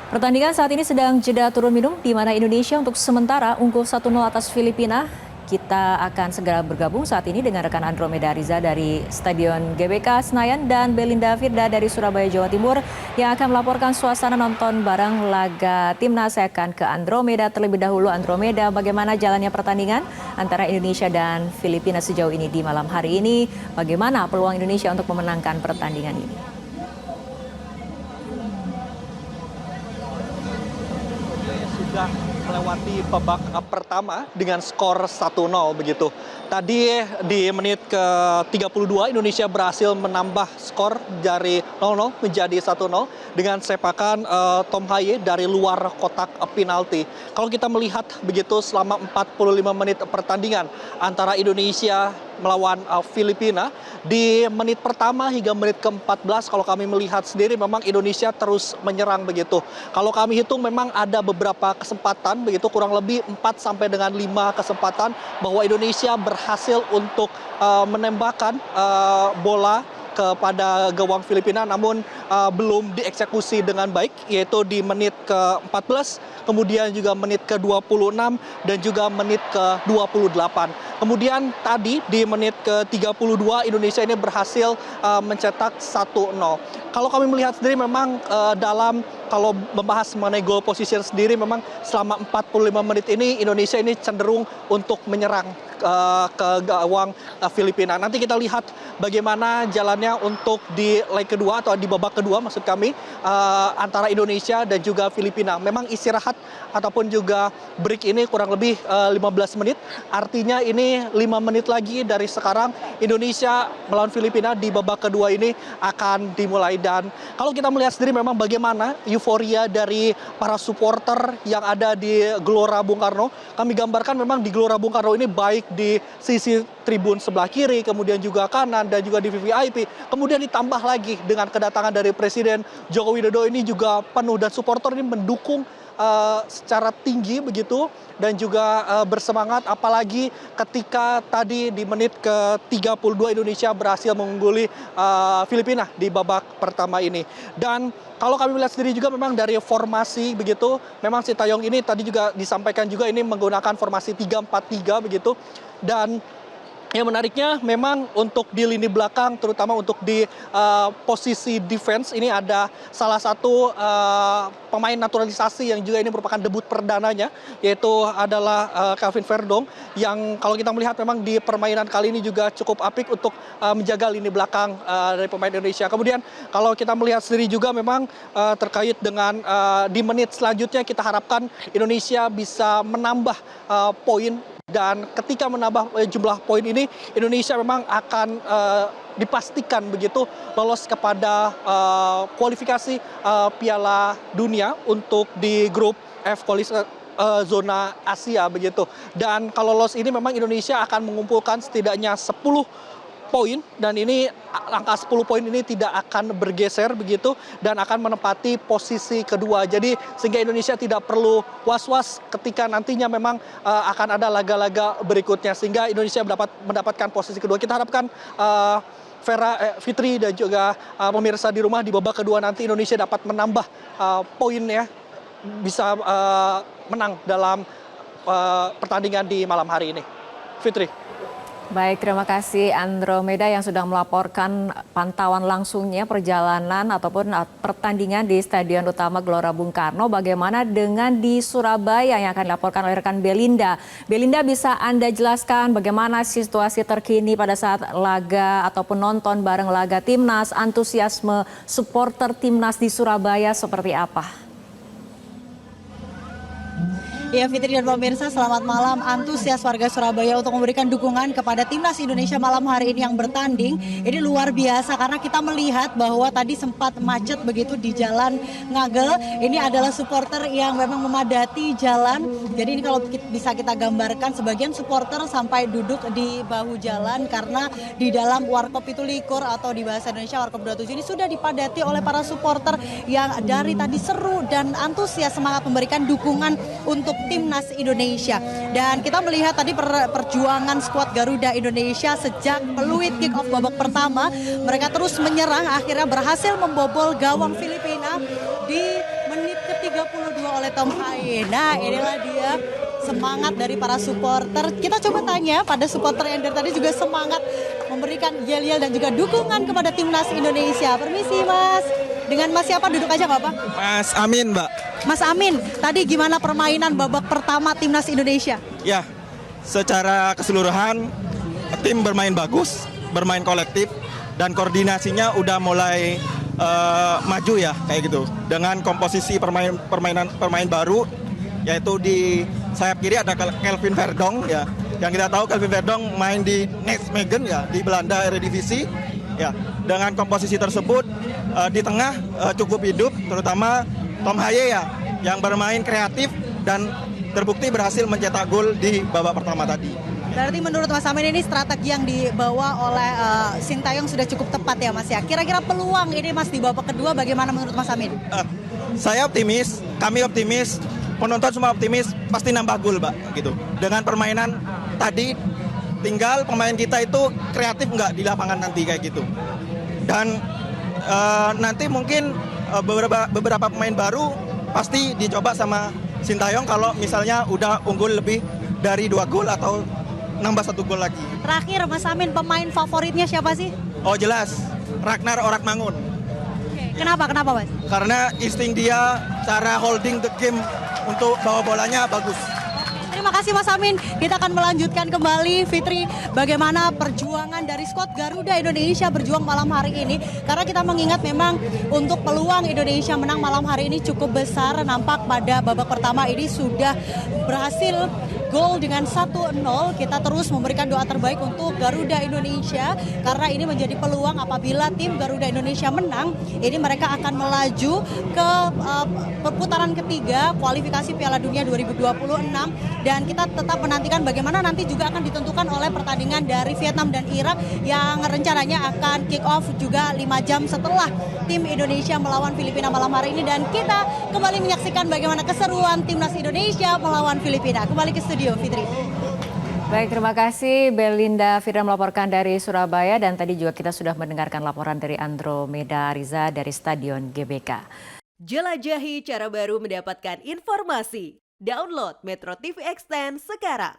Pertandingan saat ini sedang jeda turun minum di mana Indonesia untuk sementara unggul 1-0 atas Filipina. Kita akan segera bergabung saat ini dengan rekan Andromeda Riza dari Stadion GBK Senayan dan Belinda Firda dari Surabaya, Jawa Timur yang akan melaporkan suasana nonton bareng laga Timnas. Saya akan ke Andromeda terlebih dahulu. Andromeda, bagaimana jalannya pertandingan antara Indonesia dan Filipina sejauh ini di malam hari ini? Bagaimana peluang Indonesia untuk memenangkan pertandingan ini? Sudah melewati babak pertama dengan skor 1-0 begitu. Tadi di menit ke-32 Indonesia berhasil menambah skor dari 0-0 menjadi 1-0 dengan sepakan Tom Haye dari luar kotak penalti. Kalau kita melihat begitu selama 45 menit pertandingan antara Indonesia melawan Filipina, di menit pertama hingga menit ke-14 kalau kami melihat sendiri memang Indonesia terus menyerang begitu. Kalau kami hitung memang ada beberapa kesempatan begitu, kurang lebih 4 sampai dengan 5 kesempatan bahwa Indonesia berhasil untuk menembakkan bola kepada gawang Filipina, namun belum dieksekusi dengan baik, yaitu di menit ke-14, kemudian juga menit ke-26 dan juga menit ke-28. Kemudian tadi di menit ke-32 Indonesia ini berhasil mencetak 1-0. Kalau kami melihat sendiri memang kalau membahas mengenai goal position sendiri memang selama 45 menit ini Indonesia ini cenderung untuk menyerang ke gawang Filipina. Nanti kita lihat bagaimana jalannya untuk di leg kedua atau di babak kedua maksud kami antara Indonesia dan juga Filipina. Memang istirahat ataupun juga break ini kurang lebih 15 menit. Artinya ini 5 menit lagi dari sekarang Indonesia melawan Filipina di babak kedua ini akan dimulai. Dan kalau kita melihat sendiri memang bagaimana euforia dari para supporter yang ada di Gelora Bung Karno. Kami gambarkan memang di Gelora Bung Karno ini baik di sisi tribun sebelah kiri, kemudian juga kanan, dan juga di VVIP. Kemudian ditambah lagi dengan kedatangan dari Presiden Joko Widodo ini juga penuh, dan supporter ini mendukung secara tinggi begitu dan juga bersemangat, apalagi ketika tadi di menit ke-32 Indonesia berhasil mengungguli Filipina di babak pertama ini. Dan kalau kami melihat sendiri juga memang dari formasi begitu, memang Sintayong ini tadi juga disampaikan juga ini menggunakan formasi 3-4-3 begitu. Dan yang menariknya memang untuk di lini belakang, terutama untuk di posisi defense, ini ada salah satu pemain naturalisasi yang juga ini merupakan debut perdananya, yaitu adalah Kelvin Verdong, yang kalau kita melihat memang di permainan kali ini juga cukup apik untuk menjaga lini belakang dari pemain Indonesia. Kemudian kalau kita melihat sendiri juga memang terkait dengan di menit selanjutnya kita harapkan Indonesia bisa menambah poin. Dan ketika menambah jumlah poin ini, Indonesia memang akan dipastikan begitu lolos kepada kualifikasi Piala Dunia untuk di grup F zona Asia begitu. Dan kalau lolos ini memang Indonesia akan mengumpulkan setidaknya 10 poin, dan ini angka 10 poin ini tidak akan bergeser begitu dan akan menempati posisi kedua. Jadi sehingga Indonesia tidak perlu was-was ketika nantinya memang akan ada laga-laga berikutnya, sehingga Indonesia mendapatkan posisi kedua. Kita harapkan Fitri dan juga pemirsa di rumah, di babak kedua nanti Indonesia dapat menambah poinnya, bisa menang dalam pertandingan di malam hari ini. Fitri. Baik, terima kasih Andromeda yang sudah melaporkan pantauan langsungnya perjalanan ataupun pertandingan di Stadion Utama Gelora Bung Karno. Bagaimana dengan di Surabaya yang akan dilaporkan oleh rekan Belinda. Belinda, bisa Anda jelaskan bagaimana situasi terkini pada saat laga ataupun nonton bareng laga Timnas, antusiasme supporter Timnas di Surabaya seperti apa? Ya, Fitri dan pemirsa, selamat malam. Antusias warga Surabaya untuk memberikan dukungan kepada Timnas Indonesia malam hari ini yang bertanding ini luar biasa, karena kita melihat bahwa tadi sempat macet begitu di Jalan Ngagel. Ini adalah supporter yang memang memadati jalan. Jadi ini kalau bisa kita gambarkan, sebagian supporter sampai duduk di bahu jalan karena di dalam Warkop itu likur, atau di bahasa Indonesia Warkop 27 ini sudah dipadati oleh para supporter yang dari tadi seru dan antusias semangat memberikan dukungan untuk Timnas Indonesia. Dan kita melihat tadi perjuangan skuad Garuda Indonesia sejak peluit kick off babak pertama, mereka terus menyerang, akhirnya berhasil membobol gawang Filipina di menit ke-30 32 oleh Tom Haye. Nah, inilah dia semangat dari para supporter. Kita coba tanya pada supporter yang dari tadi juga semangat memberikan yel-yel dan juga dukungan kepada timnas Indonesia. Permisi Mas. Dengan Mas siapa? Duduk aja nggak apa? Mas Amin, Mbak. Mas Amin, tadi gimana permainan babak pertama timnas Indonesia? Ya, secara keseluruhan tim bermain bagus, bermain kolektif, dan koordinasinya udah mulai maju ya kayak gitu. Dengan komposisi permain baru, yaitu di sayap kiri ada Kelvin Verdong ya. Yang kita tahu Kelvin Verdong main di Nijmegen ya di Belanda Eredivisie. Ya, dengan komposisi tersebut di tengah cukup hidup, terutama Tom Haye ya yang bermain kreatif dan terbukti berhasil mencetak gol di babak pertama tadi. Berarti menurut Mas Amin ini strategi yang dibawa oleh Sintayong sudah cukup tepat ya Mas ya. Kira-kira peluang ini Mas di babak kedua bagaimana menurut Mas Amin? Saya optimis, kami optimis, penonton semua optimis, pasti nambah gol, Mbak, gitu. Dengan permainan tadi, tinggal pemain kita itu kreatif nggak di lapangan nanti kayak gitu. Dan nanti mungkin beberapa pemain baru pasti dicoba sama Sintayong kalau misalnya udah unggul lebih dari 2 gol atau nambah 1 gol lagi. Terakhir Mas Amin, pemain favoritnya siapa sih? Oh jelas, Ragnar Orakmangun. Kenapa Mas? Karena insting dia, cara holding the game untuk bawa bolanya bagus. Terima kasih Mas Amin. Kita akan melanjutkan kembali Fitri bagaimana perjuangan dari skuad Garuda Indonesia berjuang malam hari ini. Karena kita mengingat memang untuk peluang Indonesia menang malam hari ini cukup besar. Nampak pada babak pertama ini sudah berhasil gol dengan 1-0. Kita terus memberikan doa terbaik untuk Garuda Indonesia karena ini menjadi peluang apabila tim Garuda Indonesia menang, ini mereka akan melaju ke perputaran ketiga kualifikasi Piala Dunia 2026 dan kita tetap menantikan bagaimana nanti juga akan ditentukan oleh pertandingan dari Vietnam dan Irak yang rencananya akan kick off juga 5 jam setelah tim Indonesia melawan Filipina malam hari ini dan kita kembali menyaksikan bagaimana keseruan timnas Indonesia melawan Filipina. Kembali ke studio Fitri. Baik, terima kasih Belinda Fira melaporkan dari Surabaya dan tadi juga kita sudah mendengarkan laporan dari Andromeda Riza dari Stadion GBK. Jelajahi cara baru mendapatkan informasi. Download Metro TV Extend sekarang.